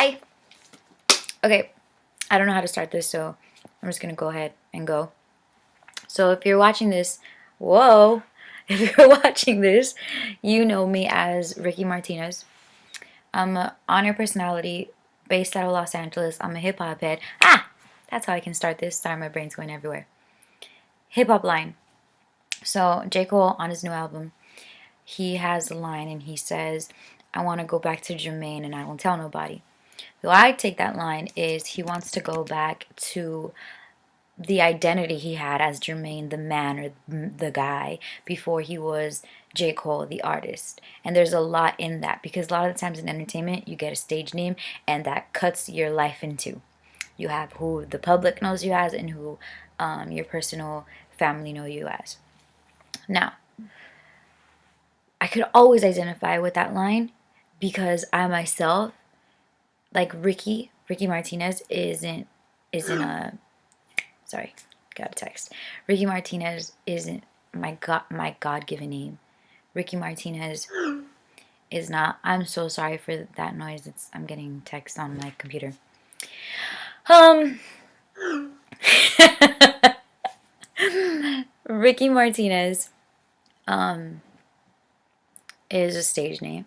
Hi. Okay, I don't know how to start this, so I'm just gonna go ahead and go. So if you're watching this, whoa, if you're watching this, you know me as Rikki Martinez. I'm an on-air personality based out of Los Angeles. I'm a hip-hop head. That's how I can start this. Sorry, my brain's going everywhere. Hip-hop line. So J. Cole, on his new album, he has a line and he says, I want to go back to Jermaine and I won't tell nobody. So I take that line is he wants to go back to the identity he had as Jermaine, the man or the guy, before he was J. Cole, the artist. And there's a lot in that because a lot of the times in entertainment, you get a stage name and that cuts your life in two. You have who the public knows you as and who your personal family know you as. Now, I could always identify with that line because I myself, like Rikki Martinez isn't a sorry, got a text. Rikki Martinez isn't my God-given name. Rikki Martinez is not. I'm so sorry for that noise. I'm getting text on my computer. Rikki Martinez is a stage name.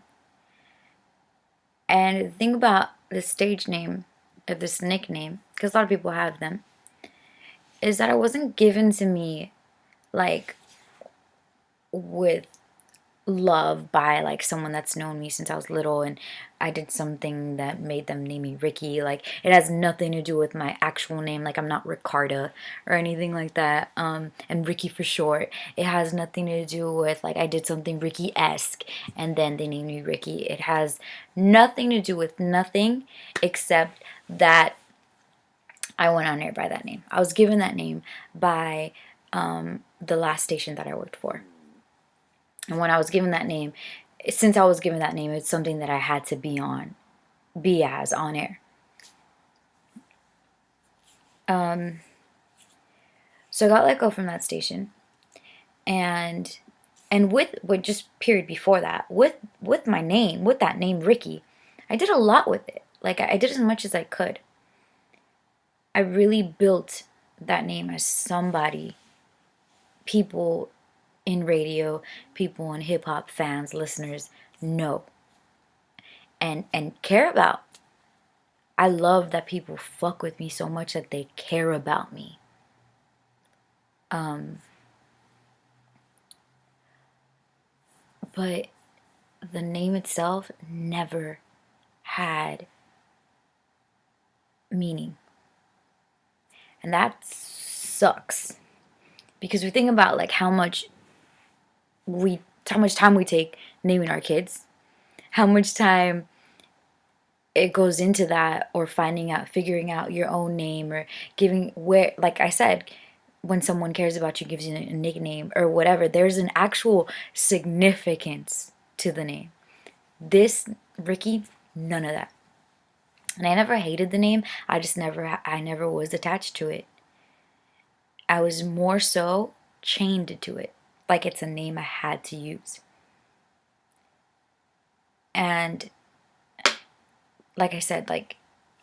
And the thing about the stage name, of this nickname, because a lot of people have them, is that it wasn't given to me like with love by like someone that's known me since I was little and I did something that made them name me Rikki. Like it has nothing to do with my actual name. Like I'm not Ricarda or anything like that. And Rikki for short. It has nothing to do with like I did something Rikki-esque and then they named me Rikki. It has nothing to do with nothing except that I went on air by that name. I was given that name by the last station that I worked for. And when I was given that name, since I was given that name, it's something that I had to be as on air. So I got let go from that station, and with just period before that, with my name, with that name Rikki, I did a lot with it. Like I did as much as I could. I really built that name as somebody people in radio, people in hip hop, fans, listeners know and care about. I love that people fuck with me so much that they care about me. But the name itself never had meaning. And that sucks. Because we think about like how much time we take naming our kids, how much time it goes into that, or figuring out your own name, or giving where, like I said, when someone cares about you, gives you a nickname or whatever, there's an actual significance to the name. This Rikki, none of that. And I never hated the name. I never was attached to it. I was more so chained to it, like it's a name I had to use. And like I said, like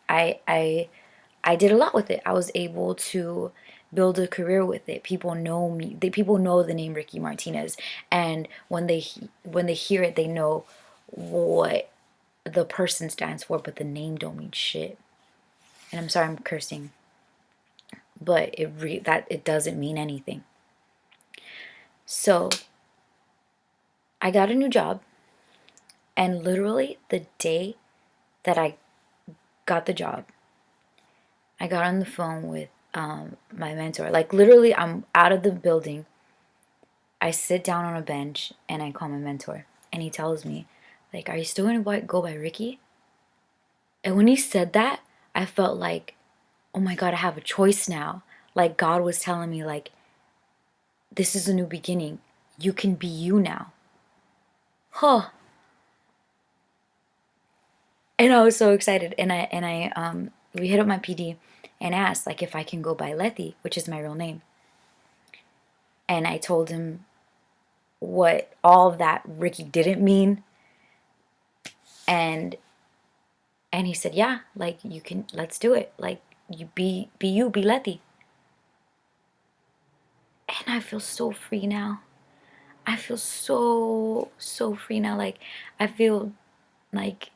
I did a lot with it. I was able to build a career with it. People know me. People know the name Rikki Martinez, and when they hear it, they know what the person stands for, but the name don't mean shit. And I'm sorry I'm cursing, but it doesn't mean anything. So I got a new job, and literally the day that I got the job, I got on the phone with my mentor. Like literally, I'm out of the building. I sit down on a bench and I call my mentor, and he tells me, like, "Are you still gonna go by Rikki?" And when he said that, I felt like, oh my God, I have a choice now. Like God was telling me, like, this is a new beginning. You can be you now. Huh. And I was so excited. And we hit up my PD and asked, like, if I can go by Letty, which is my real name. And I told him what all of that Rikki didn't mean. And And he said, yeah, like, you can, let's do it. Like, you be Letty. And I feel so free now. I feel so free now. Like, I feel like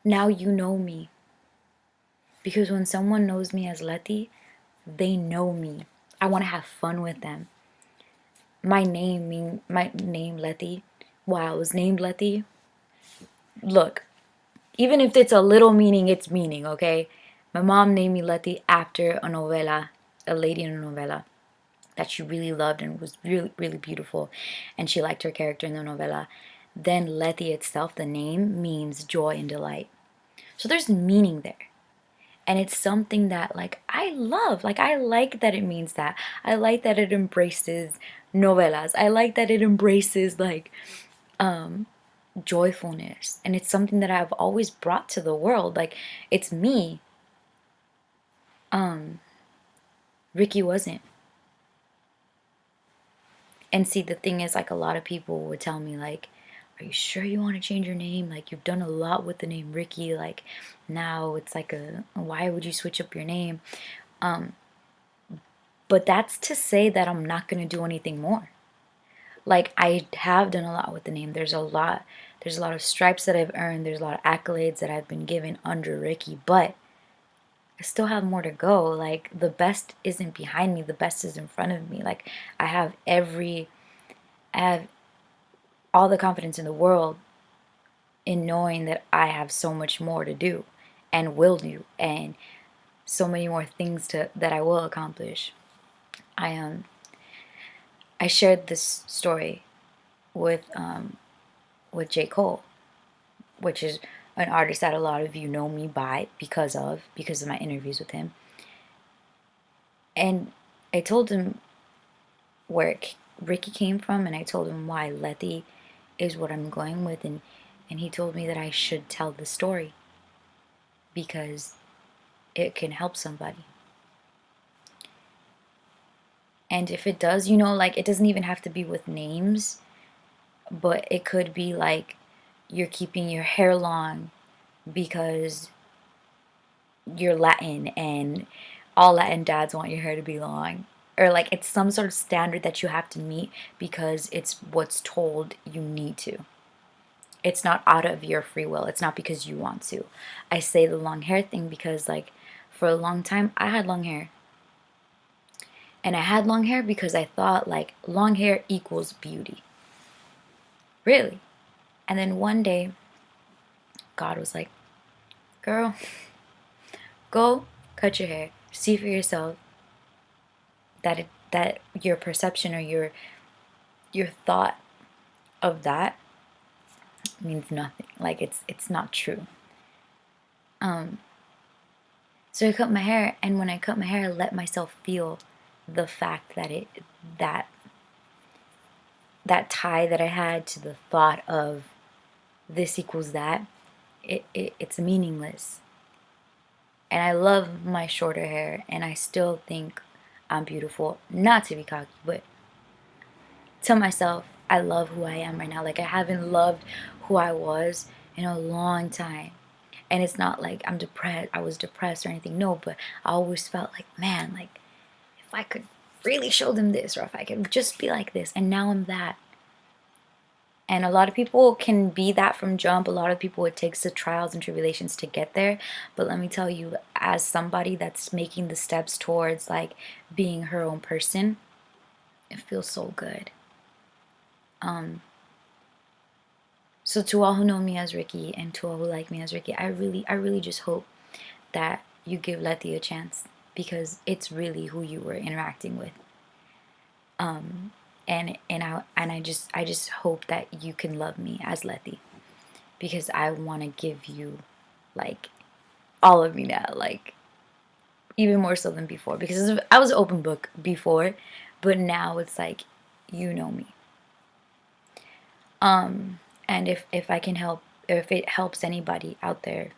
now you know me. Because when someone knows me as Letty, they know me. I want to have fun with them. My name Letty. Why I was named Letty. Look, even if it's a little meaning, it's meaning, okay? My mom named me Letty after a novela, a lady in a novela that she really loved and was really, really beautiful. And she liked her character in the novela. Then Letty itself, the name, means joy and delight. So there's meaning there. And it's something that, like, I love. Like, I like that it means that. I like that it embraces novelas. I like that it embraces, like, joyfulness. And it's something that I've always brought to the world. Like, it's me. Rikki wasn't. And see, the thing is, like, a lot of people would tell me, like, are you sure you want to change your name? Like, you've done a lot with the name Rikki. Like, now it's like why would you switch up your name? But that's to say that I'm not going to do anything more. Like, I have done a lot with the name. There's a lot of stripes that I've earned. There's a lot of accolades that I've been given under Rikki, but I still have more to go. Like, the best isn't behind me. The best is in front of me. Like, I have all the confidence in the world in knowing that I have so much more to do and will do, and so many more things that I will accomplish. I shared this story with J. Cole, which is an artist that a lot of you know me by because of my interviews with him. And I told him where Rikki came from, and I told him why Letty is what I'm going with, and he told me that I should tell the story because it can help somebody. And if it does, like, it doesn't even have to be with names, but it could be like you're keeping your hair long because you're Latin and all Latin dads want your hair to be long. Or like it's some sort of standard that you have to meet because it's what's told you need to. It's not out of your free will. It's not because you want to. I say the long hair thing because, like, for a long time I had long hair. And I had long hair because I thought, like, long hair equals beauty. Really. And then one day, God was like, girl, go cut your hair. See for yourself that your perception or your thought of that means nothing. Like, it's not true. So I cut my hair, and when I cut my hair, I let myself feel the fact that that tie that I had to the thought of this equals that, it's meaningless. And I love my shorter hair, and I still think I'm beautiful. Not to be cocky, but tell myself I love who I am right now. Like, I haven't loved who I was in a long time. And it's not like I was depressed or anything. No, but I always felt like, man, like, if I could really show them this, or if I could just be like this. And now I'm that. And a lot of people can be that from jump. A lot of people, it takes the trials and tribulations to get there. But let me tell you, as somebody that's making the steps towards, like, being her own person, it feels so good. So to all who know me as Rikki, and to all who like me as Rikki, I really just hope that you give Letty a chance, because it's really who you were interacting with. And I just hope that you can love me as Letty, because I want to give you, like, all of me now, like, even more so than before, because I was open book before, but now it's like, you know me. And if I can help, or if it helps anybody out there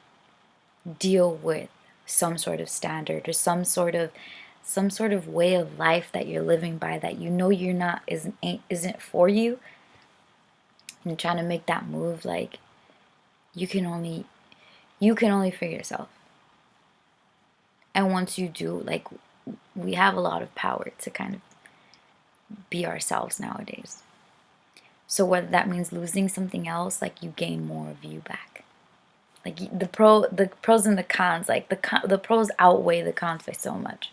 deal with some sort of standard, or some sort of way of life that you're living by, that you're not isn't for you, and trying to make that move, like, you can only You can only figure yourself. And once you do, like, we have a lot of power to kind of be ourselves nowadays. So whether that means losing something else, like, you gain more of you back. Like, the pros and the cons, like, the pros outweigh the cons by so much.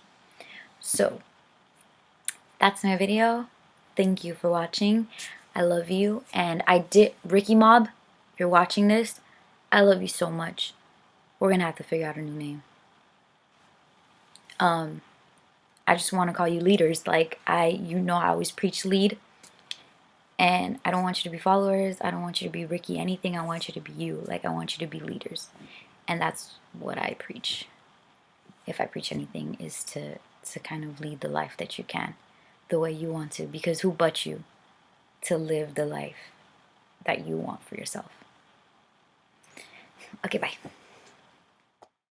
So that's my video. Thank you for watching. I love you. And Rikki Mob, if you're watching this, I love you so much. We're gonna have to figure out a new name. I just want to call you leaders. Like, I always preach lead. And I don't want you to be followers. I don't want you to be Rikki anything. I want you to be you. Like, I want you to be leaders. And that's what I preach. If I preach anything, is to kind of lead the life that you can, the way you want to. Because who but you to live the life that you want for yourself? Okay, bye.